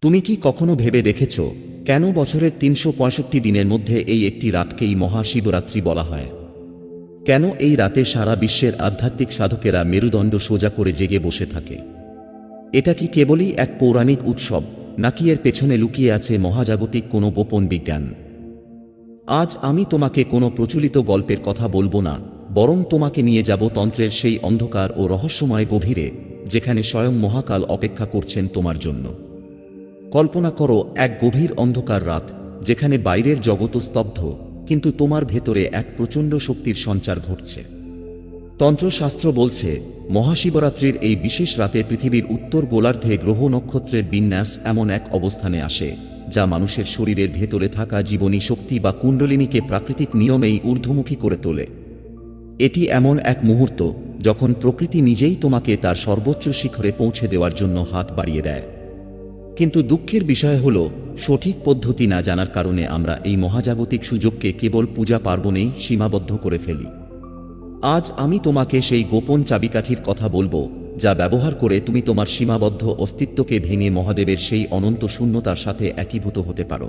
তুমি কি কখনো ভেবে দেখেছ কেন বছরের ৩৬৫ দিনের মধ্যে এই একটি রাতকেই মহাশিবরাত্রি বলা হয়? কেন এই রাতে সারা বিশ্বের আধ্যাত্মিক সাধকেরা মেরুদণ্ড সোজা করে জেগে বসে থাকে? এটা কি কেবলই এক পৌরাণিক উৎসব, নাকি এর পেছনে লুকিয়ে আছে মহাজাগতিক কোনো গোপন বিজ্ঞান? আজ আমি তোমাকে কোনো প্রচলিত গল্পের কথা বলবো না, বরং তোমাকে নিয়ে যাব তন্ত্রের সেই অন্ধকার ও রহস্যময় গভীরে, যেখানে স্বয়ং মহাকাল অপেক্ষা করছেন তোমার জন্য। কল্পনা করো এক গভীর অন্ধকার রাত, যেখানে বাইরের জগৎ স্তব্ধ, কিন্তু তোমার ভেতরে এক প্রচণ্ড শক্তির সঞ্চার ঘটছে। তন্ত্রশাস্ত্র বলছে, মহাশিবরাত্রির এই বিশেষ রাতে পৃথিবীর উত্তর গোলার্ধে গ্রহ নক্ষত্রের বিন্যাস এমন এক অবস্থানে আসে, যা মানুষের শরীরের ভেতরে থাকা জীবনী শক্তি বা কুণ্ডলিনীকে প্রাকৃতিক নিয়মেই ঊর্ধ্বমুখী করে তোলে। এটি এমন এক মুহূর্ত যখন প্রকৃতি নিজেই তোমাকে তার সর্বোচ্চ শিখরে পৌঁছে দেওয়ার জন্য হাত বাড়িয়ে দেয়। কিন্তু দুঃখের বিষয় হল, সঠিক পদ্ধতি না জানার কারণে আমরা এই মহাজাগতিক সুযোগকে কেবল পূজা পার্বণেই সীমাবদ্ধ করে ফেলি। আজ আমি তোমাকে সেই গোপন চাবিকাঠির কথা বলবো, যা ব্যবহার করে তুমি তোমার সীমাবদ্ধ অস্তিত্বকে ভেঙে মহাদেবের সেই অনন্ত শূন্যতার সাথে একীভূত হতে পারো।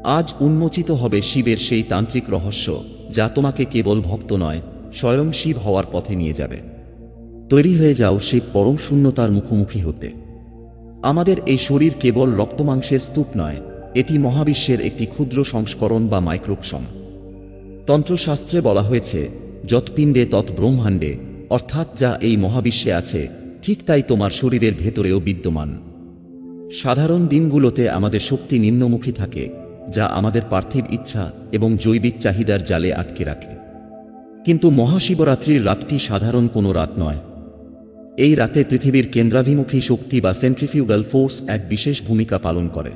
আজ উন্মোচিত হবে শিবের সেই তান্ত্রিক রহস্য, যা তোমাকে কেবল ভক্ত নয়, স্বয়ং শিব হওয়ার পথে নিয়ে যাবে। তৈরি হয়ে যাও সেই পরম শূন্যতার মুখোমুখি হতে। আমাদের এই শরীর কেবল রক্তমাংসের স্তূপ নয়, এটি মহাবিশ্বের একটি ক্ষুদ্র সংস্করণ বা মাইক্রোকসম। তন্ত্রশাস্ত্রে বলা হয়েছে, যৎপিণ্ডে তৎ ব্রহ্মাণ্ডে, অর্থাৎ যা এই মহাবিশ্বে আছে ঠিক তাই তোমার শরীরের ভেতরেও বিদ্যমান। সাধারণ দিনগুলোতে আমাদের শক্তি নিম্নমুখী থাকে, যা আমাদের পার্থিব ইচ্ছা এবং জৈবিক চাহিদার জালে আটকে রাখে। কিন্তু মহাশিবরাত্রির রাতটি সাধারণ কোনো রাত নয়। এই রাতে পৃথিবীর কেন্দ্রাভিমুখী শক্তি বা সেন্ট্রিফিউগাল ফোর্স এক বিশেষ ভূমিকা পালন করে।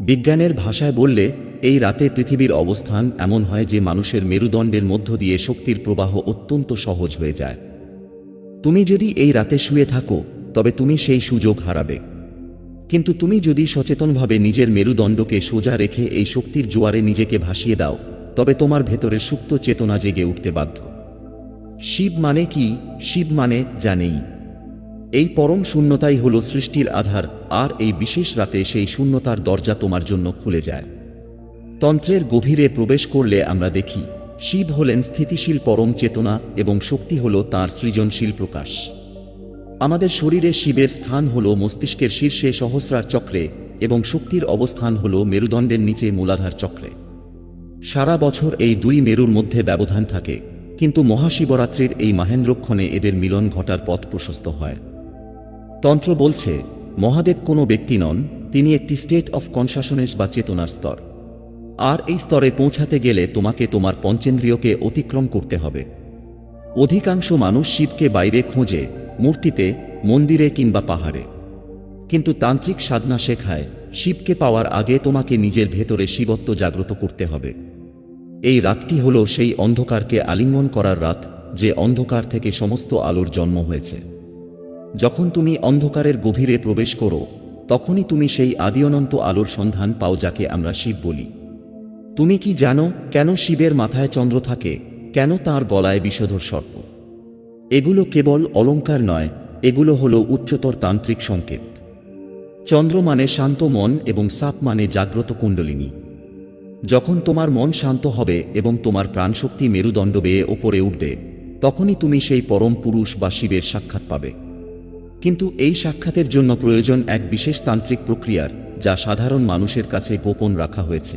বিজ্ঞানের ভাষায় বললে, এই রাতে পৃথিবীর অবস্থান এমন হয় যে মানুষের মেরুদণ্ডের মধ্য দিয়ে শক্তির প্রবাহ অত্যন্ত সহজ হয়ে যায়। তুমি যদি এই রাতে শুয়ে থাকো, তবে তুমি সেই সুযোগ হারাবে। কিন্তু তুমি যদি সচেতনভাবে নিজের মেরুদণ্ডকে সোজা রেখে এই শক্তির জোয়ারে নিজেকে ভাসিয়ে দাও, তবে তোমার ভেতরের সুপ্ত চেতনা জেগে উঠতে বাধ্য। শিব মানে কি? শিব মানে জানেই। এই পরম শূন্যতাই হল সৃষ্টির আধার, আর এই বিশেষ রাতে সেই শূন্যতার দরজা তোমার জন্য খুলে যায়। তন্ত্রের গভীরে প্রবেশ করলে আমরা দেখি, শিব হলেন স্থিতিশীল পরম চেতনা এবং শক্তি হল তাঁর সৃজনশীল প্রকাশ। আমাদের শরীরে শিবের স্থান হল মস্তিষ্কের শীর্ষে সহস্রার চক্রে, এবং শক্তির অবস্থান হল মেরুদণ্ডের নিচে মূলাধার চক্রে। সারা বছর এই দুই মেরুর মধ্যে ব্যবধান থাকে, কিন্তু মহাশিবরাত্রির এই মাহেন্দ্রক্ষণে এদের মিলন ঘটার পথ প্রশস্ত হয়। তন্ত্র বলছে, মহাদেব কোনো ব্যক্তি নন, তিনি একটি স্টেট অফ কনসাসনেস বা চেতনার স্তর। আর এই স্তরে পৌঁছাতে গেলে তোমাকে তোমার পঞ্চেন্দ্রিয়কে অতিক্রম করতে হবে। অধিকাংশ মানুষ শিবকে বাইরে খোঁজে, মূর্তিতে, মন্দিরে কিংবা পাহাড়ে। কিন্তু তান্ত্রিক সাধনা শেখায়, শিবকে পাওয়ার আগে তোমাকে নিজের ভেতরে শিবত্ব জাগ্রত করতে হবে। এই রাতটি হল সেই অন্ধকারকে আলিঙ্গন করার রাত, যে অন্ধকার থেকে সমস্ত আলোর জন্ম হয়েছে। যখন তুমি অন্ধকারের গভীরে প্রবেশ করো, তখনই তুমি সেই আদি অনন্ত আলোর সন্ধান পাও, যাকে আমরা শিব বলি। তুমি কি জানো কেন শিবের মাথায় চন্দ্র থাকে? কেন তাঁর গলায় বিষধর সর্প? এগুলো কেবল অলংকার নয়, এগুলো হলো উচ্চতর তান্ত্রিক সংকেত। চন্দ্র মানে শান্ত মন এবং সাপ মানে জাগ্রত কুণ্ডলিনী। যখন তোমার মন শান্ত হবে এবং তোমার প্রাণশক্তি মেরুদণ্ড বেয়ে ওপরে উঠবে, তখনই তুমি সেই পরম পুরুষ বা শিবের সাক্ষাৎ পাবে। কিন্তু এই সাক্ষাতের জন্য প্রয়োজন এক বিশেষ তান্ত্রিক প্রক্রিয়ার, যা সাধারণ মানুষের কাছে গোপন রাখা হয়েছে।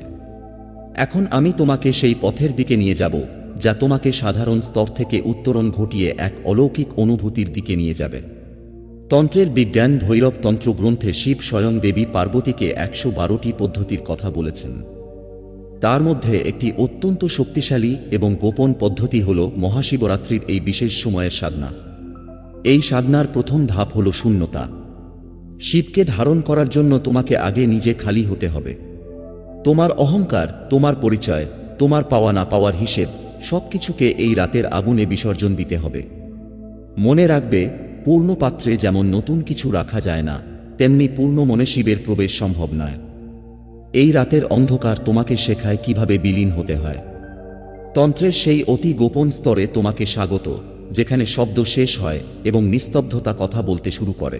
এখন আমি তোমাকে সেই পথের দিকে নিয়ে যাব, যা তোমাকে সাধারণ স্তর থেকে উত্তরণ ঘটিয়ে এক অলৌকিক অনুভূতির দিকে নিয়ে যাবে। তন্ত্রের বিজ্ঞান ভৈরব তন্ত্র গ্রন্থে শিব স্বয়ং দেবী পার্বতীকে ১১২টি পদ্ধতির কথা বলেছেন। তার মধ্যে একটি অত্যন্ত শক্তিশালী এবং গোপন পদ্ধতি হল মহাশিবরাত্রির এই বিশেষ সময়ের সাধনা। এই সাধনার প্রথম ধাপ হল শূন্যতা। শিবকে ধারণ করার জন্য তোমাকে আগে নিজে খালি হতে হবে। তোমার অহংকার, তোমার পরিচয়, তোমার পাওয়া না পাওয়ার হিসেব, সবকিছুকে এই রাতের আগুনে বিসর্জন দিতে হবে। মনে রাখবে, পূর্ণ পাত্রে যেমন নতুন কিছু রাখা যায় না, তেমনি পূর্ণ মনে শিবের প্রবেশ সম্ভব নয়। এই রাতের অন্ধকার তোমাকে শেখায় কিভাবে বিলীন হতে হয়। তন্ত্রের সেই অতি গোপন স্তরে তোমাকে স্বাগত, যেখানে শব্দ শেষ হয় এবং নিস্তব্ধতা কথা বলতে শুরু করে।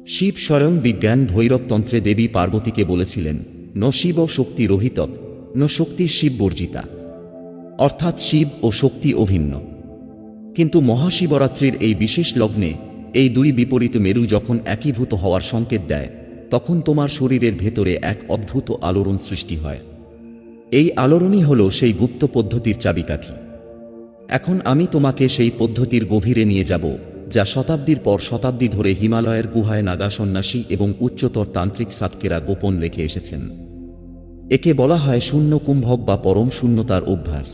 শিব স্বয়ং বিজ্ঞান ভৈরবতন্ত্রে দেবী পার্বতীকে বলেছিলেন, ন শিব শক্তি রহিতক, ন শক্তি শিব বর্জিতা, অর্থাৎ শিব ও শক্তি অভিন্ন। কিন্তু মহাশিবরাত্রির এই বিশেষ লগ্নে এই দুই বিপরীত মেরু যখন একীভূত হওয়ার সংকেত দেয়, তখন তোমার শরীরের ভেতরে এক অদ্ভুত আলোড়ন সৃষ্টি হয়। এই আলোড়নই হল সেই গুপ্ত পদ্ধতির চাবিকাঠি। এখন আমি তোমাকে সেই পদ্ধতির গভীরে নিয়ে যাব, যা শতাব্দীর পর শতাব্দী ধরে হিমালয়ের গুহায় নাগা সন্ন্যাসী এবং উচ্চতর তান্ত্রিক সাধকেরা গোপন রেখে এসেছেন। একে বলা হয় শূন্য কুম্ভক বা পরম শূন্যতার অভ্যাস।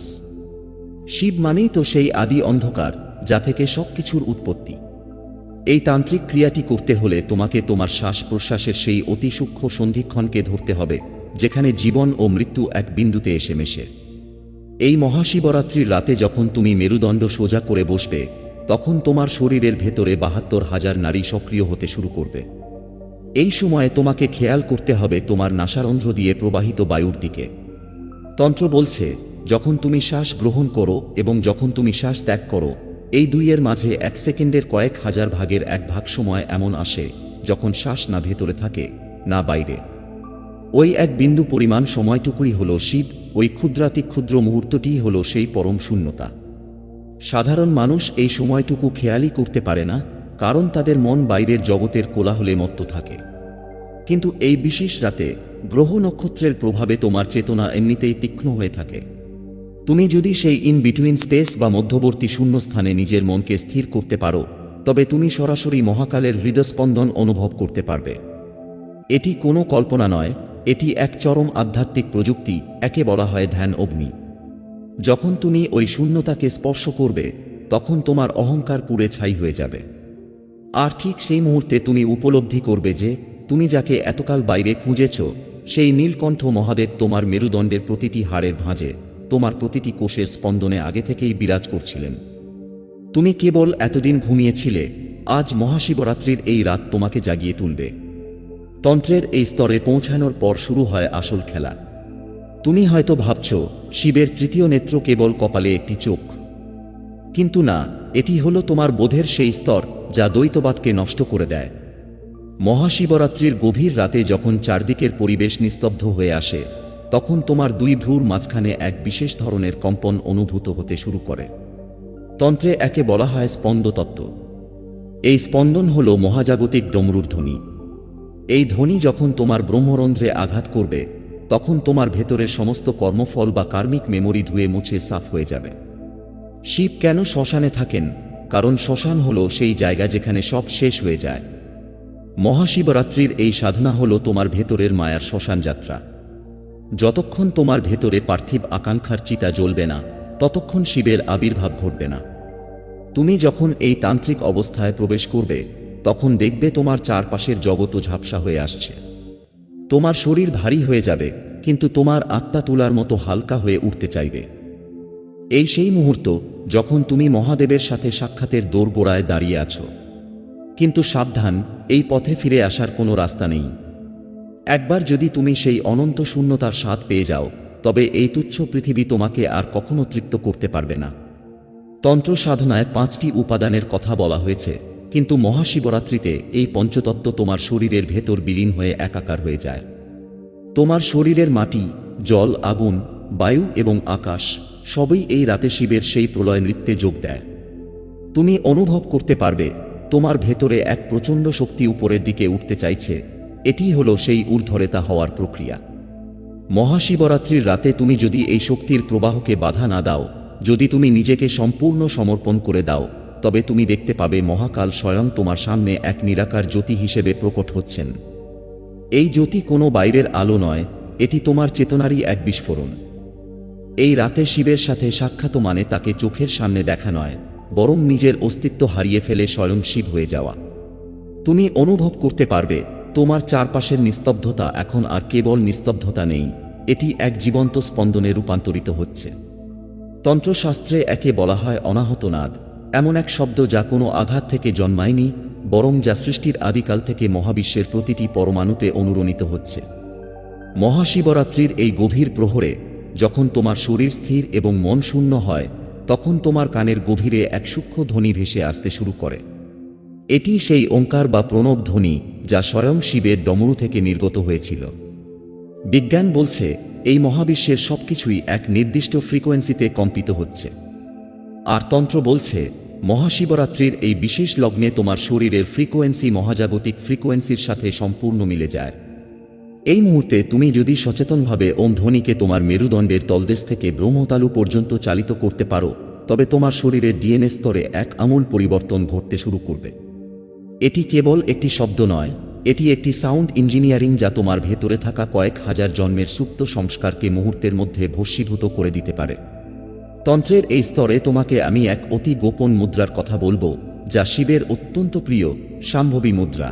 শিব মানেই তো সেই আদি অন্ধকার, যা থেকে সবকিছুর উৎপত্তি। এই তান্ত্রিক ক্রিয়াটি করতে হলে তোমাকে তোমার শ্বাস প্রশ্বাসের সেই অতি সূক্ষ্ম সন্ধিক্ষণকে ধরতে হবে, যেখানে জীবন ও মৃত্যু এক বিন্দুতে এসে মেশে। এই মহাশিবরাত্রির রাতে যখন তুমি মেরুদণ্ড সোজা করে বসবে, তখন তোমার শরীরের ভেতরে ৭২,০০০ নাড়ি সক্রিয় হতে শুরু করবে। এই সময়ে তোমাকে খেয়াল করতে হবে তোমার নাসারন্ধ্র দিয়ে প্রবাহিত বায়ুর দিকে। তন্ত্র বলছে, যখন তুমি শ্বাস গ্রহণ করো এবং যখন তুমি শ্বাস ত্যাগ করো, এই দুইয়ের মাঝে ১ সেকেন্ডের কয়েক হাজার ভাগের ১ ভাগ সময় এমন আসে যখন শ্বাস না ভেতরে থাকে না বাইরে। ওই এক বিন্দু পরিমাণ সময়টুকুই হল শিব, ওই ক্ষুদ্রাতি ক্ষুদ্র মুহূর্তটিই হল সেই পরম শূন্যতা। সাধারণ মানুষ এই সময়টুকু খেয়ালই করতে পারে না, কারণ তাদের মন বাইরের জগতের কোলাহলে মত্ত থাকে। কিন্তু এই বিশেষ রাতে গ্রহ নক্ষত্রের প্রভাবে তোমার চেতনা এমনিতেই তীক্ষ্ণ হয়ে থাকে। তুমি যদি সেই ইন বিটুইন স্পেস বা মধ্যবর্তী শূন্যস্থানে নিজের মনকে স্থির করতে পারো, তবে তুমি সরাসরি মহাকালের হৃদস্পন্দন অনুভব করতে পারবে। এটি কোনো কল্পনা নয়, এটি এক চরম আধ্যাত্মিক প্রযুক্তি, একে বলা হয় ধ্যান অগ্নি। যখন তুমি ওই শূন্যতাকে স্পর্শ করবে, তখন তোমার অহংকার পুড়ে ছাই হয়ে যাবে। আর ঠিক সেই মুহূর্তে তুমি উপলব্ধি করবে যে তুমি যাকে এতকাল বাইরে খুঁজেছ, সেই নীলকণ্ঠ মহাদেব তোমার মেরুদণ্ডের প্রতিটি হাড়ের ভাঁজে, তোমার প্রতিটি কোষের স্পন্দনে আগে থেকেই বিরাজ করছিলেন। তুমি কেবল এতদিন ঘুমিয়েছিলে, আজ মহাশিবরাত্রির এই রাত তোমাকে জাগিয়ে তুলবে। তন্ত্রের এই স্তরে পৌঁছানোর পর শুরু হয় আসল খেলা। তুমি হয়তো ভাবছ শিবের তৃতীয় নেত্র কেবল কপালে একটি চোখ, কিন্তু না, এটি হলো তোমার বোধের সেই স্তর যা দ্বৈতবাদকে নষ্ট করে দেয়। মহাশিবরাত্রির গভীর রাতে যখন চারদিকের পরিবেশ নিস্তব্ধ হয়ে আসে, তখন তোমার দুই ভ্রুর মাঝখানে এক বিশেষ ধরনের কম্পন অনুভূত হতে শুরু করে। তন্ত্রে একে বলা হয় স্পন্দতত্ত্ব। এই স্পন্দন হল মহাজাগতিক ডমরুর ধ্বনি। এই ধ্বনি যখন তোমার ব্রহ্মরন্ধ্রে আঘাত করবে, তখন তোমার ভেতরের সমস্ত কর্মফল বা কার্মিক মেমোরি ধুয়ে মুছে সাফ হয়ে যাবে। শিব কেন শ্মশানে থাকেন? কারণ শ্মশান হল সেই জায়গা যেখানে সব শেষ হয়ে যায়। মহাশিবরাত্রির এই সাধনা হল তোমার ভেতরের মায়ার শ্মশান যাত্রা। যতক্ষণ তোমার ভেতরে পার্থিব আকাঙ্ক্ষার চিতা জ্বলবে না, ততক্ষণ শিবের আবির্ভাব ঘটবে না। তুমি যখন এই তান্ত্রিক অবস্থায় প্রবেশ করবে, তখন দেখবে তোমার চারপাশের জগৎও ঝাপসা হয়ে আসছে। তোমার শরীর ভারী হয়ে যাবে, কিন্তু তোমার আত্মা তুলার মতো হালকা হয়ে উঠতে চাইবে। এই সেই মুহূর্ত যখন তুমি মহাদেবের সাথে সাক্ষাতের দোরগোড়ায় দাঁড়িয়ে আছো। কিন্তু সাবধান, এই পথে ফিরে আসার কোনো রাস্তা নেই। একবার যদি তুমি সেই অনন্ত শূন্যতার স্বাদ পেয়ে যাও, তবে এই তুচ্ছ পৃথিবী তোমাকে আর কখনো তৃপ্ত করতে পারবে না। তন্ত্র সাধনায় 5টি উপাদানের কথা বলা হয়েছে, কিন্তু মহাশিবরাত্রিতে এই পঞ্চতত্ত্ব তোমার শরীরের ভেতর বিলীন হয়ে একাকার হয়ে যায়। তোমার শরীরের মাটি, জল, আগুন, বায়ু এবং আকাশ সবই এই রাতে শিবের সেই প্রলয় নৃত্যে যোগ দেয়। তুমি অনুভব করতে পারবে তোমার ভেতরে এক প্রচণ্ড শক্তি উপরের দিকে উঠতে চাইছে। এটিই হলো সেই ঊর্ধ্বরেতা হওয়ার প্রক্রিয়া। মহাশিবরাত্রির রাতে তুমি যদি এই শক্তির প্রবাহকে বাধা না দাও, যদি তুমি নিজেকে সম্পূর্ণ সমর্পণ করে দাও, তবে তুমি দেখতে পাবে মহাকাল স্বয়ং তোমার সামনে এক নিরাকার জ্যোতি হিসেবে প্রকট হচ্ছেন। এই জ্যোতি কোনো বাইরের আলো নয়, এটি তোমার চেতনারই এক বিস্ফোরণ। এই রাতে শিবের সাথে সাক্ষাৎ মানে তাকে চোখের সামনে দেখা নয়, বরং নিজের অস্তিত্ব হারিয়ে ফেলে স্বয়ং শিব হয়ে যাওয়া। তুমি অনুভব করতে পারবে তোমার চারপাশের নিস্তব্ধতা এখন আর কেবল নিস্তব্ধতা নেই, এটি এক জীবন্ত স্পন্দনে রূপান্তরিত হচ্ছে। তন্ত্রশাস্ত্রে একে বলা হয় অনাহত নাদ, এমন এক শব্দ যা কোনো আঘাত থেকে জন্মায়নি, বরং যা সৃষ্টির আদিকাল থেকে মহাবিশ্বের প্রতিটি পরমাণুতে অনুরণিত হচ্ছে। মহাশিবরাত্রির এই গভীর প্রহরে যখন তোমার শরীর স্থির এবং মন শূন্য হয়, তখন তোমার কানের গভীরে এক সূক্ষ্ম ধ্বনি ভেসে আসতে শুরু করে। এটি সেই ওঙ্কার বা প্রণব ধ্বনি যা স্বয়ং শিবের ডমরু থেকে নির্গত হয়েছিল। বিজ্ঞান বলছে এই মহাবিশ্বের সবকিছুই এক নির্দিষ্ট ফ্রিকোয়েন্সিতে কম্পিত হচ্ছে। আর তন্ত্র বলছে মহাশিবরাত্রির এই বিশেষ লগ্নে তোমার শরীরের ফ্রিকোয়েন্সি মহাজাগতিক ফ্রিকোয়েন্সির সাথে সম্পূর্ণ মিলে যায়। এই মুহূর্তে তুমি যদি সচেতনভাবে ওম ধ্বনিকে তোমার মেরুদণ্ডের তলদেশ থেকে ব্রহ্মতালু পর্যন্ত চালিত করতে পারো, তবে তোমার শরীরের ডিএনএ স্তরে এক আমূল পরিবর্তন ঘটতে শুরু করবে। এটি কেবল একটি শব্দ নয়, এটি একটি সাউন্ড ইঞ্জিনিয়ারিং যা তোমার ভেতরে থাকা কয়েক হাজার জন্মের সুপ্ত সংস্কারকে মুহূর্তের মধ্যে ভস্মীভূত করে দিতে পারে। তন্ত্রের এই স্তরে তোমাকে আমি এক অতি গোপন মুদ্রার কথা বলবো, যা শিবের অত্যন্ত প্রিয় শাম্ভবী মুদ্রা।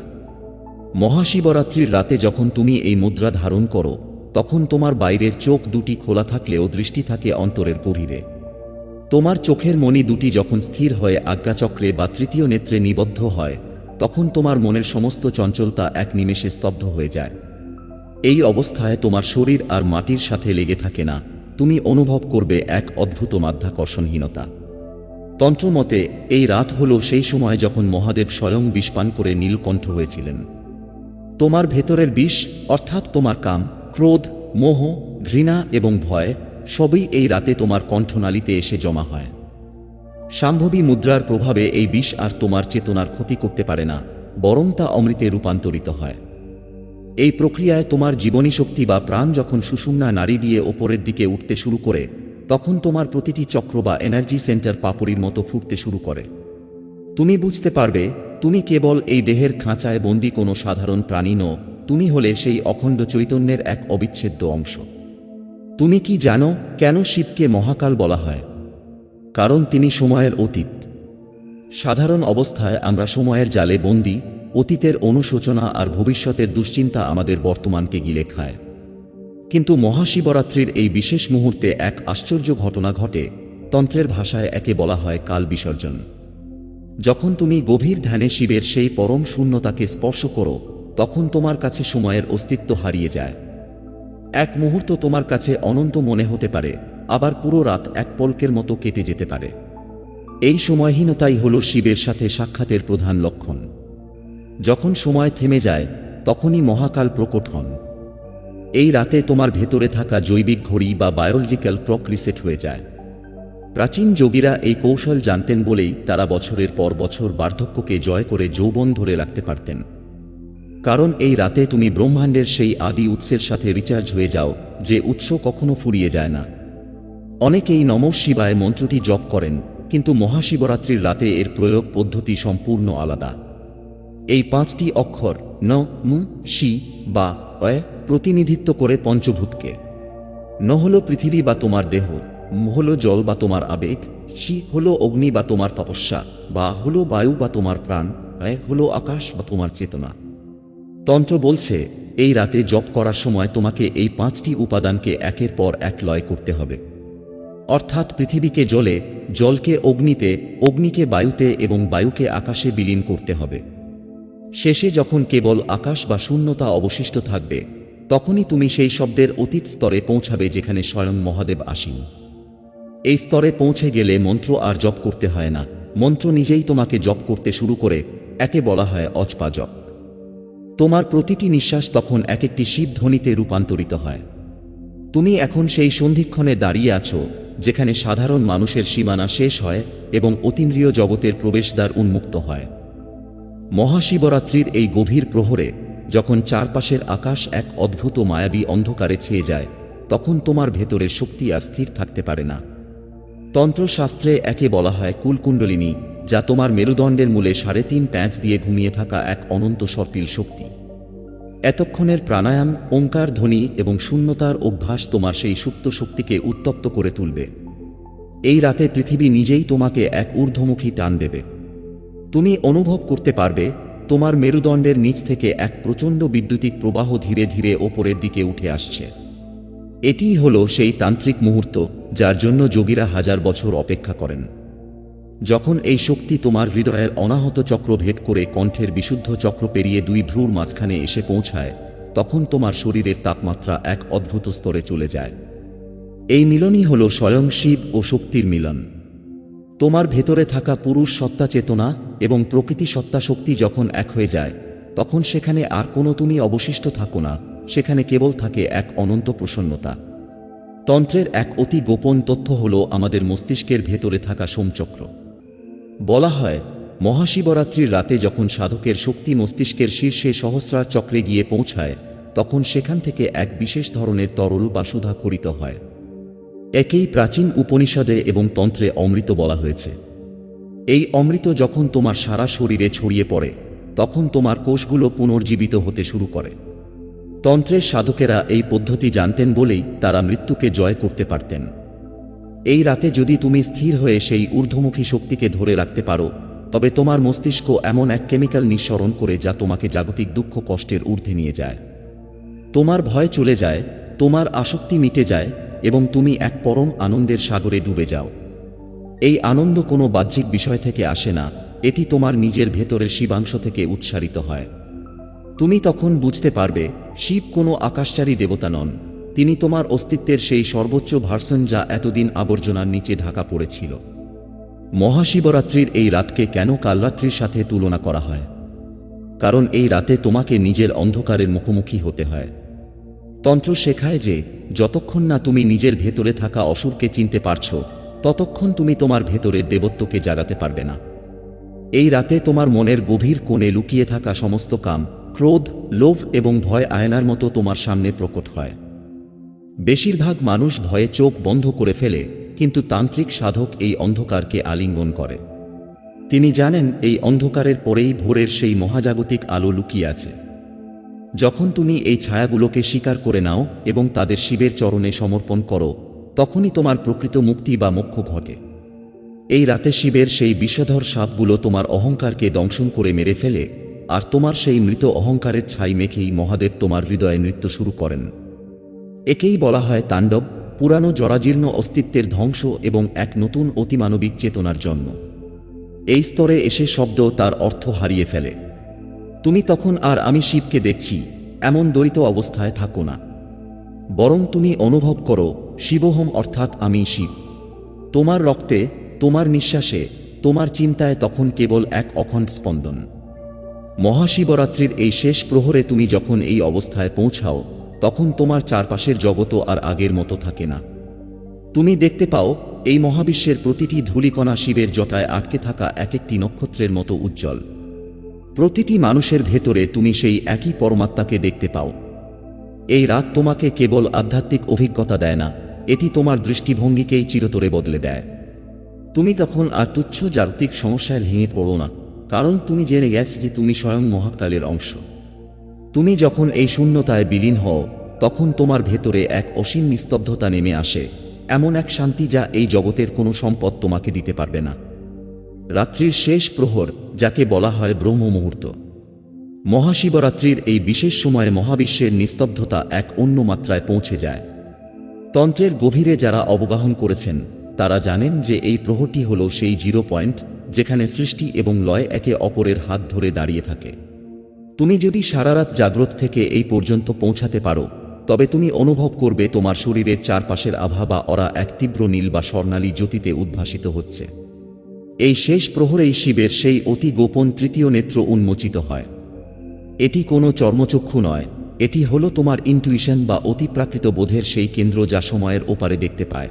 মহাশিবরাত্রির রাতে যখন তুমি এই মুদ্রা ধারণ করো, তখন তোমার বাইরের চোখ দুটি খোলা থাকলেও দৃষ্টি থাকে অন্তরের গভীরে। তোমার চোখের মণি দুটি যখন স্থির হয়ে আজ্ঞাচক্রে বা তৃতীয় নেত্রে নিবদ্ধ হয়, তখন তোমার মনের সমস্ত চঞ্চলতা এক নিমেষে স্তব্ধ হয়ে যায়। এই অবস্থায় তোমার শরীর আর মাটির সাথে লেগে থাকে না, তুমি অনুভব করবে এক অদ্ভুত মাধ্যাকর্ষণহীনতা। তন্ত্রমতে এই রাত হল সেই সময় যখন মহাদেব স্বয়ং বিষপান করে নীলকণ্ঠ হয়েছিলেন। তোমার ভেতরের বিষ অর্থাৎ তোমার কাম, ক্রোধ, মোহ, ঘৃণা এবং ভয় সবই এই রাতে তোমার কণ্ঠনালীতে এসে জমা হয়। শাম্ভবী মুদ্রার প্রভাবে এই বিষ আর তোমার চেতনার ক্ষতি করতে পারে না, বরং তা অমৃতে রূপান্তরিত হয়। এই প্রক্রিয়ায় তোমার জীবনী শক্তি বা প্রাণ যখন সুষুম্না নাড়ি দিয়ে ওপরের দিকে উঠতে শুরু করে, তখন তোমার প্রতিটি চক্র বা এনার্জি সেন্টার পাপড়ির মতো ফুটতে শুরু করে। তুমি বুঝতে পারবে তুমি কেবল এই দেহের খাঁচায় বন্দী কোনো সাধারণ প্রাণী নও, তুমি হলে সেই অখণ্ড চৈতন্যের এক অবিচ্ছেদ্য অংশ। তুমি কি জানো কেন শিবকে মহাকাল বলা হয়? কারণ তিনি সময়ের অতীত। সাধারণ অবস্থায় আমরা সময়ের জালে বন্দী, অতীতের অনুশোচনা আর ভবিষ্যতের দুশ্চিন্তা আমাদের বর্তমানকে গিলে খায়। কিন্তু মহাশিবরাত্রির এই বিশেষ মুহূর্তে এক আশ্চর্য ঘটনা ঘটে। তন্ত্রের ভাষায় একে বলা হয় কাল বিসর্জন। যখন তুমি গভীর ধ্যানে শিবের সেই পরম শূন্যতাকে স্পর্শ করো, তখন তোমার কাছে সময়ের অস্তিত্ব হারিয়ে যায়। এক মুহূর্ত তোমার কাছে অনন্ত মনে হতে পারে, আবার পুরো রাত এক পলকের মতো কেটে যেতে পারে। এই সময়হীনতাই হল শিবের সাথে সাক্ষাতের প্রধান লক্ষণ। যখন সময় থেমে যায়, তখনই মহাকাল প্রকট হন। এই রাতে তোমার ভেতরে থাকা জৈবিক ঘড়ি বা বায়োলজিক্যাল ক্লক রিসেট হয়ে যায়। প্রাচীন যোগীরা এই কৌশল জানতেন বলেই তারা বছরের পর বছর বার্ধক্যকে জয় করে যৌবন ধরে রাখতে পারতেন। কারণ এই রাতে তুমি ব্রহ্মাণ্ডের সেই আদি উৎসের সাথে রিচার্জ হয়ে যাও, যে উৎস কখনো ফুরিয়ে যায় না। অনেকেই নমঃ শিবায় মন্ত্রটি জপ করেন, কিন্তু মহাশিবরাত্রির রাতে এর প্রয়োগ পদ্ধতি সম্পূর্ণ আলাদা। এই 5টি অক্ষর ন, মু, শি বা অয় প্রতিনিধিত্ব করে পঞ্চভূতকে। ন হল পৃথিবী বা তোমার দেহ, মু হল জল বা তোমার আবেগ, শি হল অগ্নি বা তোমার তপস্যা, বা হল বায়ু বা তোমার প্রাণ, অয় হল আকাশ বা তোমার চেতনা। তন্ত্র বলছে এই রাতে জপ করার সময় তোমাকে এই 5টি উপাদানকে একের পর এক লয় করতে হবে। অর্থাৎ পৃথিবীকে জলে, জলকে অগ্নিতে, অগ্নিকে বায়ুতে এবং বায়ুকে আকাশে বিলীন করতে হবে। শেষে যখন কেবল আকাশ বা শূন্যতা অবশিষ্ট থাকবে, তখনই তুমি সেই শব্দের অতীত স্তরে পৌঁছাবে যেখানে স্বয়ং মহাদেব আসীন। এই স্তরে পৌঁছে গেলে মন্ত্র আর জপ করতে হয় না, মন্ত্র নিজেই তোমাকে জপ করতে শুরু করে। একে বলা হয় অজপা জপ। তোমার প্রতিটি নিঃশ্বাস তখন এক একটি শিবধ্বনিতে রূপান্তরিত হয়। তুমি এখন সেই সন্ধিক্ষণে দাঁড়িয়ে আছো যেখানে সাধারণ মানুষের সীমানা শেষ হয় এবং অতীন্দ্রিয় জগতের প্রবেশদ্বার উন্মুক্ত হয়। মহাশিবরাত্রির এই গভীর প্রহরে যখন চারপাশের আকাশ এক অদ্ভুত মায়াবী অন্ধকারে ছেয়ে যায়, তখন তোমার ভেতরের শক্তি আর স্থির থাকতে পারে না। তন্ত্রশাস্ত্রে একে বলা হয় কুলকুণ্ডলিনী, যা তোমার মেরুদণ্ডের মূলে 3.5 প্যাঁচ দিয়ে ঘুমিয়ে থাকা এক অনন্ত সর্পিল শক্তি। এতক্ষণের প্রাণায়াম, ওঙ্কার ধ্বনি এবং শূন্যতার অভ্যাস তোমার সেই সুপ্ত শক্তিকে উত্তপ্ত করে তুলবে। এই রাতে পৃথিবী নিজেই তোমাকে এক ঊর্ধ্বমুখী টান দেবে। তুমি অনুভব করতে পারবে তোমার মেরুদণ্ডের নিচ থেকে এক প্রচণ্ড বৈদ্যুতিক প্রবাহ ধীরে ধীরে ওপরের দিকে উঠে আসছে। এটিই হলো সেই তান্ত্রিক মুহূর্ত যার জন্য যোগীরা হাজার বছর অপেক্ষা করেন। যখন এই শক্তি তোমার হৃদয়ের অনাহত চক্র ভেদ করে কণ্ঠের বিশুদ্ধ চক্র পেরিয়ে 2 ভ্রুর মাঝখানে এসে পৌঁছায়, তখন তোমার শরীরের তাপমাত্রা এক অদ্ভুত স্তরে চলে যায়। এই মিলনই হলো স্বয়ং শিব ও শক্তির মিলন। তোমার ভেতরে থাকা পুরুষ সত্তা চেতনা এবং প্রকৃতি সত্তা শক্তি যখন এক হয়ে যায়, তখন সেখানে আর কোনো তুমি অবশিষ্ট থাকো না, সেখানে কেবল থাকে এক অনন্ত প্রসন্নতা। তন্ত্রের এক অতি গোপন তথ্য হল আমাদের মস্তিষ্কের ভেতরে থাকা সোমচক্র। বলা হয়, মহাশিবরাত্রির রাতে যখন সাধকের শক্তি মস্তিষ্কের শীর্ষে সহস্রার চক্রে গিয়ে পৌঁছায়, তখন সেখান থেকে এক বিশেষ ধরনের তরল বা সুধা খরিত হয়। একেই প্রাচীন উপনিষদে এবং তন্ত্রে অমৃত বলা হয়েছে। এই অমৃত যখন তোমার সারা শরীরে ছড়িয়ে পড়ে, তখন তোমার কোষগুলো পুনর্জীবিত হতে শুরু করে। তন্ত্রের সাধকেরা এই পদ্ধতি জানতেন বলেই তারা মৃত্যুকে জয় করতে পারতেন। এই রাতে যদি তুমি স্থির হয়ে সেই ঊর্ধ্বমুখী শক্তিকে ধরে রাখতে পারো, তবে তোমার মস্তিষ্ক এমন এক কেমিক্যাল নিঃসরণ করে যা তোমাকে জাগতিক দুঃখ কষ্টের ঊর্ধ্বে নিয়ে যায়। তোমার ভয় চলে যায়, তোমার আসক্তি মিটে যায় এবং তুমি এক পরম আনন্দের সাগরে ডুবে যাও। এই আনন্দ কোনো বাহ্যিক বিষয় থেকে আসে না, এটি তোমার নিজের ভেতরের শিবাংশ থেকে উৎসারিত হয়। তুমি তখন বুঝতে পারবে, শিব কোনো আকাশচারী দেবতা নন, তিনি তোমার অস্তিত্বের সেই সর্বোচ্চ ভার্সন যা এতদিন আবর্জনার নিচে ঢাকা পড়েছিল। মহাশিবরাত্রির এই রাতকে কেন কালরাত্রির সাথে তুলনা করা হয়? কারণ এই রাতে তোমাকে নিজের অন্ধকারের মুখোমুখি হতে হয়। তন্ত্র শেখায় যে যতক্ষণ না তুমি নিজের ভেতরে থাকা অসুরকে চিনতে পারছ, ততক্ষণ তুমি তোমার ভেতরের দেবত্বকে জাগাতে পারবে না। এই রাতে তোমার মনের গভীর কোণে লুকিয়ে থাকা সমস্ত কাম, ক্রোধ, লোভ এবং ভয় আয়নার মতো তোমার সামনে প্রকট হয়। বেশিরভাগ মানুষ ভয়ে চোখ বন্ধ করে ফেলে, কিন্তু তান্ত্রিক সাধক এই অন্ধকারকে আলিঙ্গন করে। তিনি জানেন এই অন্ধকারের পরেই ভোরের সেই মহাজাগতিক আলো লুকিয়ে আছে। যখন তুমি এই ছায়াগুলোকে স্বীকার করে নাও এবং তাদের শিবের চরণে সমর্পণ করো, তখনই তোমার প্রকৃত মুক্তি বা মোক্ষ ঘটে। এই রাতে শিবের সেই বিষধর সাপগুলো তোমার অহংকারকে দংশন করে মেরে ফেলে, আর তোমার সেই মৃত অহংকারের ছাই মেখেই মহাদেব তোমার হৃদয়ে নৃত্য শুরু করেন। একেই বলা হয় তাণ্ডব, পুরানো জরাজীর্ণ অস্তিত্বের ধ্বংস এবং এক নতুন অতিমানবিক চেতনার জন্ম। এই স্তরে এসে শব্দ তার অর্থ হারিয়ে ফেলে। তুমি তখন আর আমি শিবকে দেখছি এমন দরিত অবস্থায় থাকো না, বরং তুমি অনুভব করো শিবোহম, অর্থাৎ আমি শিব। তোমার রক্তে, তোমার নিঃশ্বাসে, তোমার চিন্তায় তখন কেবল এক অখণ্ড স্পন্দন। মহাশিবরাত্রির এই শেষ প্রহরে তুমি যখন এই অবস্থায় পৌঁছাও, তখন তোমার চারপাশের জগৎও আর আগের মতো থাকে না। তুমি দেখতে পাও এই মহাবিশ্বের প্রতিটি ধূলিকণা শিবের জটায় আটকে থাকা এক একটি নক্ষত্রের মতো উজ্জ্বল। প্রতিটি মানুষের ভেতরে তুমি সেই একই পরমাত্মাকে দেখতে পাও। এই রাত তোমাকে কেবল আধ্যাত্মিক অভিজ্ঞতা দেয় না, এটি তোমার দৃষ্টিভঙ্গিকেই চিরতরে বদলে দেয়। তুমি তখন আর তুচ্ছ জাগতিক সমস্যায় ভেঙে পড়ো না, কারণ তুমি জেনে গেছ যে তুমি স্বয়ং মহাকালের অংশ। তুমি যখন এই শূন্যতায় বিলীন হও, তখন তোমার ভেতরে এক অসীম নিস্তব্ধতা নেমে আসে, এমন এক শান্তি যা এই জগতের কোনো সম্পদ তোমাকে দিতে পারবে না। রাত্রির শেষ প্রহর, যাকে বলা হয় ব্রহ্ম মুহূর্ত, মহাশিবরাত্রির এই বিশেষ সময়ে মহাবিশ্বের নিস্তব্ধতা এক অন্য মাত্রায় পৌঁছে যায়। তন্ত্রের গভীরে যারা অবগাহন করেছেন তারা জানেন যে এই প্রহরটি হল সেই জিরো পয়েন্ট, যেখানে সৃষ্টি এবং লয় একে অপরের হাত ধরে দাঁড়িয়ে থাকে। তুমি যদি সারারাত জাগ্রত থেকে এই পর্যন্ত পৌঁছাতে পারো, তবে তুমি অনুভব করবে তোমার শরীরের চারপাশের আভা বা অরা এক তীব্র নীল বা স্বর্ণালী জ্যোতিতে উদ্ভাসিত হচ্ছে। এই শেষ প্রহরেই শিবের সেই অতি গোপন তৃতীয় নেত্র উন্মোচিত হয়। এটি কোনো চর্মচক্ষু নয়, এটি হলো তোমার ইনটুইশন বা অতিপ্রাকৃত বোধের সেই কেন্দ্র যা সময়ের ওপারে দেখতে পায়।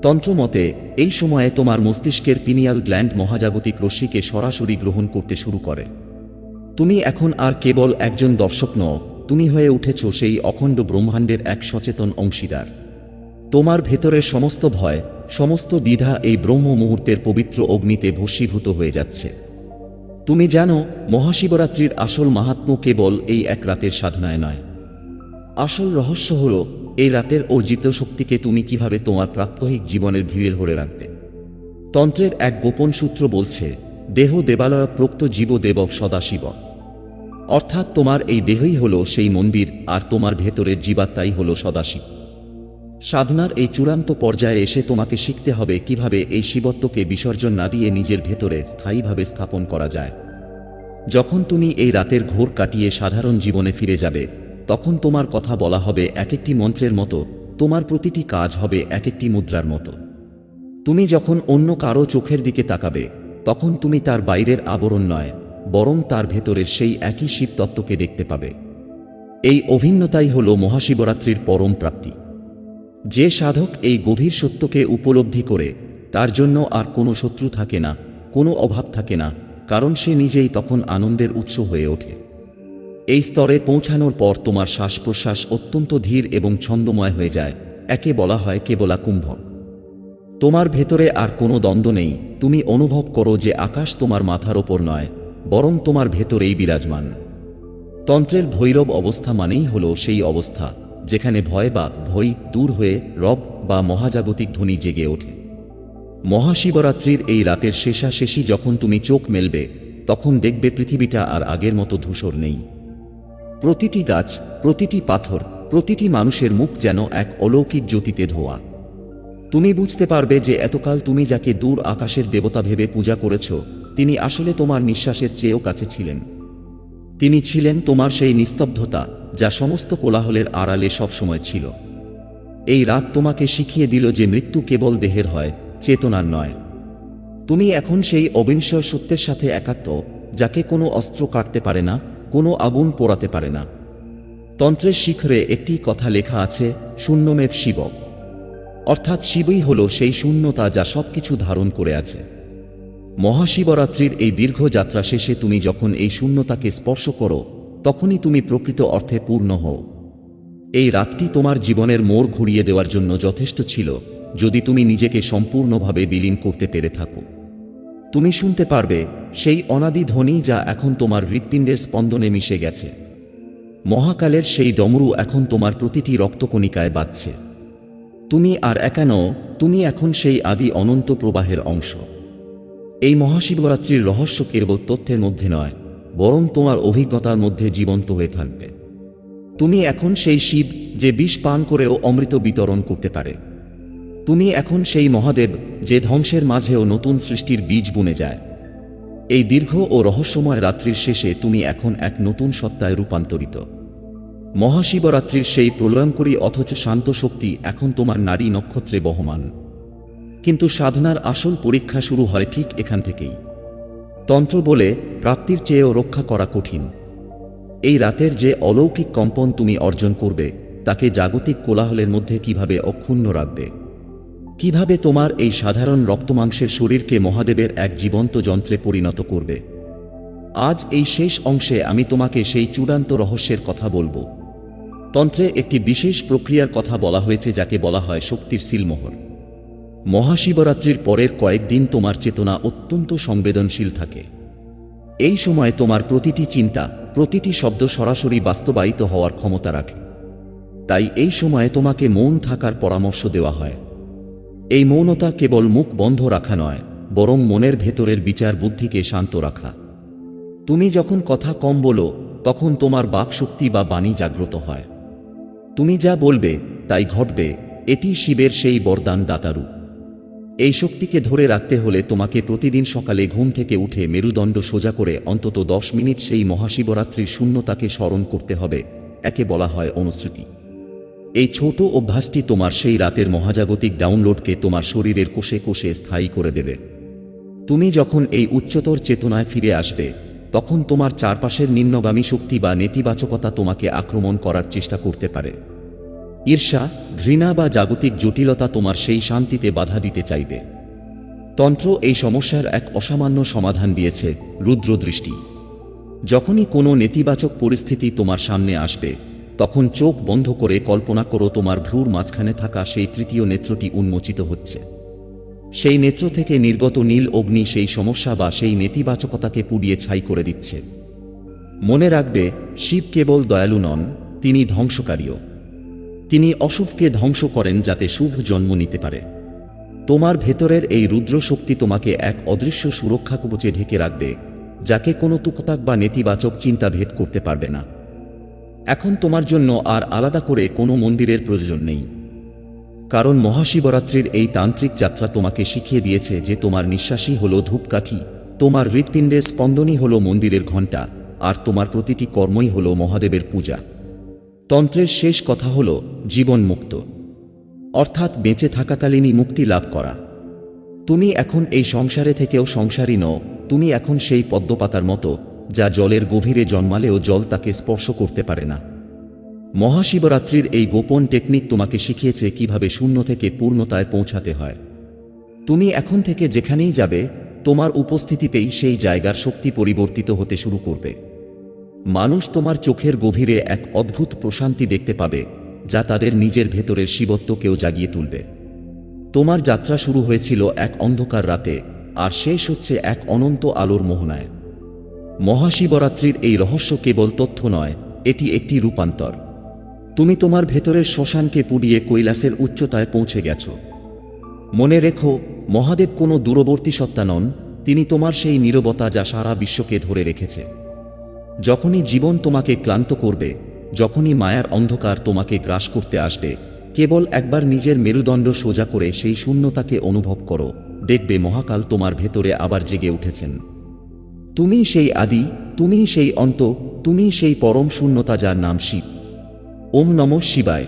তন্ত্রমতে এই সময়ে তোমার মস্তিষ্কের পিনিয়াল গ্ল্যান্ড মহাজাগতিক রশ্মিকে সরাসরি গ্রহণ করতে শুরু করে। তুমি এখন আর কেবল একজন দর্শক নও, তুমি হয়ে উঠেছ সেই অখণ্ড ব্রহ্মাণ্ডের এক সচেতন অংশীদার। তোমার ভেতরের সমস্ত ভয়, সমস্ত দ্বিধা এই ব্রহ্ম মুহূর্তের পবিত্র অগ্নিতে ভস্মীভূত হয়ে যাচ্ছে। তুমি জানো মহাশিবরাত্রির আসল মাহাত্ম্য কেবল এই এক রাতের সাধনায় নয়। আসল রহস্য হল এই রাতের অর্জিত শক্তিকে তুমি কিভাবে তোমার প্রাত্যহিক জীবনের ভিড়ে ধরে রাখবে। তন্ত্রের এক গোপন সূত্র বলছে, দেহ দেবালয় প্রোক্ত জীব দেব সদাশিব, অর্থাৎ তোমার এই দেহই হল সেই মন্দির, আর তোমার ভেতরের জীবাত্মাই হল সদাশিব। সাধনার এই চূড়ান্ত পর্যায়ে এসে তোমাকে শিখতে হবে কিভাবে এই শিবত্বকে বিসর্জন না দিয়ে নিজের ভেতরে স্থায়ীভাবে স্থাপন করা যায়। যখন তুমি এই রাতের ঘোর কাটিয়ে সাধারণ জীবনে ফিরে যাবে, তখন তোমার কথা বলা হবে এক একটি মন্ত্রের মতো, তোমার প্রতিটি কাজ হবে এক একটি মুদ্রার মতো। তুমি যখন অন্য কারো চোখের দিকে তাকাবে তখন তুমি তার বাইরের আবরণ নয়, বরং তার ভেতরের সেই একই শিব তত্ত্বকে দেখতে পাবে। এই অভিন্নতাই হল মহাশিবরাত্রির পরম প্রাপ্তি। যে সাধক এই গভীর সত্যকে উপলব্ধি করে, তার জন্য আর কোনো শত্রু থাকে না, কোনো অভাব থাকে না, কারণ সে নিজেই তখন আনন্দের উৎস হয়ে ওঠে। এই স্তরে পৌঁছানোর পর তোমার শ্বাস প্রশ্বাস অত্যন্ত ধীর এবং ছন্দময় হয়ে যায়, একে বলা হয় কেবলা কুম্ভক। তোমার ভেতরে আর কোনো দ্বন্দ্ব নেই, তুমি অনুভব করো যে আকাশ তোমার মাথার ওপর নয়, বরং তোমার ভেতরেই বিরাজমান। তন্ত্রের ভৈরব অবস্থা মানেই হল সেই অবস্থা যেখানে ভয় দূর হয়ে রব বা মহাজাগতিক ধ্বনি জেগে ওঠে। মহাশিবরাত্রির এই রাতের শেষাশেষি যখন তুমি চোখ মেলবে, তখন দেখবে পৃথিবীটা আর আগের মতো ধূসর নেই। প্রতিটি গাছ, প্রতিটি পাথর, প্রতিটি মানুষের মুখ যেন এক অলৌকিক জ্যোতিতে ধোয়া। তুমি বুঝতে পারবে যে এতকাল তুমি যাকে দূর আকাশের দেবতা ভেবে পূজা করেছ, তিনি আসলে তোমার নিঃশ্বাসের চেয়েও কাছে ছিলেন। তিনি ছিলেন তোমার সেই নিস্তব্ধতা যা সমস্ত কোলাহলের আড়ালে সবসময় ছিল। এই রাত তোমাকে শিখিয়ে দিল যে মৃত্যু কেবল দেহের হয়, চেতনার নয়। তুমি এখন সেই অবিনশ্বর সত্যের সাথে একাত্ম, যাকে কোনো অস্ত্র কাটতে পারে না, কোনো আগুন পোড়াতে পারে না। তন্ত্রের শিখরে একটি কথা লেখা আছে, শূন্যমেব শিব, অর্থাৎ শিবই হল সেই শূন্যতা যা সবকিছু ধারণ করে আছে। মহাশিবরাত্রির এই দীর্ঘ যাত্রা শেষে তুমি যখন এই শূন্যতাকে স্পর্শ করো, তখনই তুমি প্রকৃত অর্থে পূর্ণ হও। এই রাতটি তোমার জীবনের মোড় ঘুরিয়ে দেওয়ার জন্য যথেষ্ট ছিল, যদি তুমি নিজেকে সম্পূর্ণভাবে বিলীন করতে পেরে থাকো। তুমি শুনতে পারবে সেই অনাদি ধ্বনি যা এখন তোমার হৃৎপিণ্ডের স্পন্দনে মিশে গেছে। মহাকালের সেই ডমরু এখন তোমার প্রতিটি রক্তকণিকায় বাজছে। তুমি আর একা নও, তুমি এখন সেই আদি অনন্ত প্রবাহের অংশ। এই মহাশিবরাত্রির রহস্য কেবল তথ্যের মধ্যে নয়, বরং তোমার অভিজ্ঞতার মধ্যে জীবন্ত হয়ে থাকবে। তুমি এখন সেই শিব যে বিষ পান করেও অমৃত বিতরণ করতে পারে। তুমি এখন সেই মহাদেব যে ধ্বংসের মাঝেও নতুন সৃষ্টির বীজ বুনে যায়। এই দীর্ঘ ও রহস্যময় রাত্রির শেষে তুমি এখন এক নতুন সত্তায় রূপান্তরিত। মহাশিবরাত্রির সেই প্রলয়ঙ্করী অথচ শান্ত শক্তি এখন তোমার নাড়ি নক্ষত্রে বহমান। কিন্তু সাধনার আসল পরীক্ষা শুরু হয় ঠিক এখান থেকেই। তন্ত্র বলে প্রাপ্তির চেয়েও রক্ষা করা কঠিন। এই রাতের যে অলৌকিক কম্পন তুমি অর্জন করবে, তাকে জাগতিক কোলাহলের মধ্যে কিভাবে অক্ষুণ্ণ রাখবে, কিভাবে তোমার এই সাধারণ রক্তমাংসের শরীরকে মহাদেবের এক জীবন্ত যন্ত্রে পরিণত করবে। আজ এই শেষ অংশে আমি তোমাকে সেই চূড়ান্ত রহস্যের কথা বলবো। তন্ত্রে একটি বিশেষ প্রক্রিয়ার কথা বলা হয়েছে যাকে বলা হয় শক্তির সিলমোহর। মহাশিবরাত্রির পরের কয়েকদিন তোমার চেতনা অত্যন্ত সংবেদনশীল থাকে। এই সময় তোমার প্রতিটি চিন্তা, প্রতিটি শব্দ সরাসরি বাস্তবায়িত হওয়ার ক্ষমতা রাখে। তাই এই সময়ে তোমাকে মৌন থাকার পরামর্শ দেওয়া হয়। এই মৌনতা কেবল মুখ বন্ধ রাখা নয়, বরং মনের ভেতরের বিচার বুদ্ধিকে শান্ত রাখা। তুমি যখন কথা কম বলো, তখন তোমার বাকশক্তি বা বাণী জাগ্রত হয়। তুমি যা বলবে তাই ঘটবে, এটি শিবের সেই বরদান দাতারূপ। এই শক্তিকে ধরে রাখতে হলে তোমাকে প্রতিদিন সকালে ঘুম থেকে উঠে মেরুদণ্ড সোজা করে অন্তত 10 মিনিট সেই মহাশিবরাত্রির শূন্যতাকে স্মরণ করতে হবে। একে বলা হয় অনুস্মৃতি। এই ছোট অভ্যাসটি তোমার সেই রাতের মহাজাগতিক ডাউনলোডকে তোমার শরীরের কোষে কোষে স্থায়ী করে দেবে। তুমি যখন এই উচ্চতর চেতনায় ফিরে আসবে, তখন তোমার চারপাশের নিম্নগামী শক্তি বা নেতিবাচকতা তোমাকে আক্রমণ করার চেষ্টা করতে পারে। ঈর্ষা, ঘৃণা বা জাগতিক জটিলতা তোমার সেই শান্তিতে বাধা দিতে চাইবে। তন্ত্র এই সমস্যার এক অসামান্য সমাধান দিয়েছে, রুদ্রদৃষ্টি। যখনই কোনো নেতিবাচক পরিস্থিতি তোমার সামনে আসবে, তখন চোখ বন্ধ করে কল্পনা করো তোমার ভ্রুর মাঝখানে থাকা সেই তৃতীয় নেত্রটি উন্মোচিত হচ্ছে। সেই নেত্র থেকে নির্গত নীল অগ্নি সেই সমস্যা বা সেই নেতিবাচকতাকে পুড়িয়ে ছাই করে দিচ্ছে। মনে রাখবে, শিব কেবল দয়ালু নন, তিনি ধ্বংসকারীও। তিনি অশুভকে ধ্বংস করেন যাতে শুভ জন্ম নিতে পারে। তোমার ভেতরের এই রুদ্র শক্তি তোমাকে এক অদৃশ্য সুরক্ষা কবচে ঢেকে রাখবে, যাকে কোনো তুকতাক বা নেতিবাচক চিন্তা ভেদ করতে পারবে না। এখন তোমার জন্য আর আলাদা করে কোনো মন্দিরের প্রয়োজন নেই, কারণ মহাশিবরাত্রির এই তান্ত্রিক যাত্রা তোমাকে শিখিয়ে দিয়েছে যে তোমার নিঃশ্বাসই হলো ধূপকাঠি, তোমার হৃৎপিণ্ডের স্পন্দনই হলো মন্দিরের ঘণ্টা, আর তোমার প্রতিটি কর্মই হলো মহাদেবের পূজা। তন্ত্রের শেষ কথা হলো জীবন মুক্ত, অর্থাৎ বেঁচে থাকাকালীনই মুক্তি লাভ করা। তুমি এখন এই সংসারে থেকেও সংসারী নও, তুমি এখন সেই পদ্মপাতার মতো যা জলের গভীরে জন্মালেও জল তাকে স্পর্শ করতে পারে না। মহাশিবরাত্রির এই গোপন টেকনিক তোমাকে শিখিয়েছে কিভাবে শূন্য থেকে পূর্ণতায় পৌঁছাতে হয়। তুমি এখন থেকে যেখানেই যাবে, তোমার উপস্থিতিতেই সেই জায়গার শক্তি পরিবর্তিত হতে শুরু করবে। মানুষ তোমার চোখের গভীরে এক অদ্ভুত প্রশান্তি দেখতে পাবে, যা তাদের নিজের ভেতরের শিবত্বকেও জাগিয়ে তুলবে। তোমার যাত্রা শুরু হয়েছিল এক অন্ধকার রাতে, আর শেষ হচ্ছে এক অনন্ত আলোর মোহনায়। মহাশিবরাত্রির এই রহস্য কেবল তথ্য নয়, এটি একটি রূপান্তর। তুমি তোমার ভেতরের শ্মশানকে পুড়িয়ে কৈলাসের উচ্চতায় পৌঁছে গেছ। মনে রেখো, মহাদেব কোনো দূরবর্তী সত্তা নন, তিনি তোমার সেই নীরবতা যা সারা বিশ্বকে ধরে রেখেছে। যখনই জীবন তোমাকে ক্লান্ত করবে, যখনই মায়ার অন্ধকার তোমাকে গ্রাস করতে আসবে, কেবল একবার নিজের মেরুদণ্ড সোজা করে সেই শূন্যতাকে অনুভব করো, দেখবে মহাকাল তোমার ভেতরে আবার জেগে উঠেছেন। তুমি সেই আদি, তুমি সেই অন্ত, তুমি সেই পরম শূন্যতা যার নাম শিব। ওম নমঃ শিবায়।